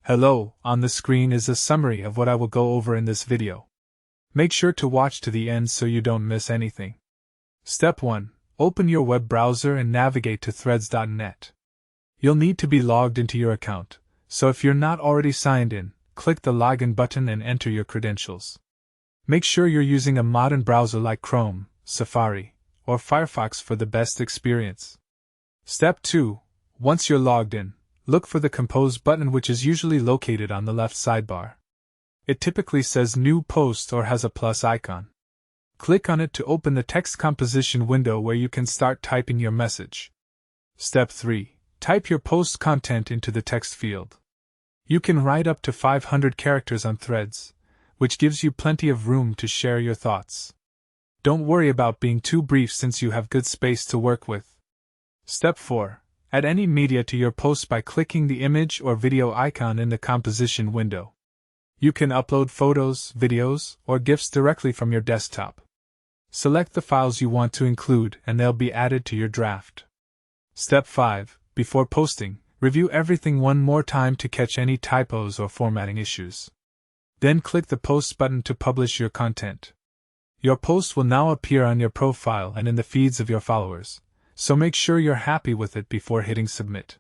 Hello, on the screen is a summary of what I will go over in this video. Make sure to watch to the end so you don't miss anything. Step 1. Open your web browser and navigate to threads.net. You'll need to be logged into your account, so if you're not already signed in, click the login button and enter your credentials. Make sure you're using a modern browser like Chrome, Safari, or Firefox for the best experience. Step 2. Once you're logged in, look for the Compose button, which is usually located on the left sidebar. It typically says New Post or has a plus icon. Click on it to open the text composition window where you can start typing your message. Step 3. Type your post content into the text field. You can write up to 500 characters on Threads, which gives you plenty of room to share your thoughts. Don't worry about being too brief since you have good space to work with. Step 4. Add any media to your post by clicking the image or video icon in the composition window. You can upload photos, videos, or GIFs directly from your desktop. Select the files you want to include and they'll be added to your draft. Step 5. Before posting, review everything one more time to catch any typos or formatting issues. Then click the Post button to publish your content. Your post will now appear on your profile and in the feeds of your followers, so make sure you're happy with it before hitting submit.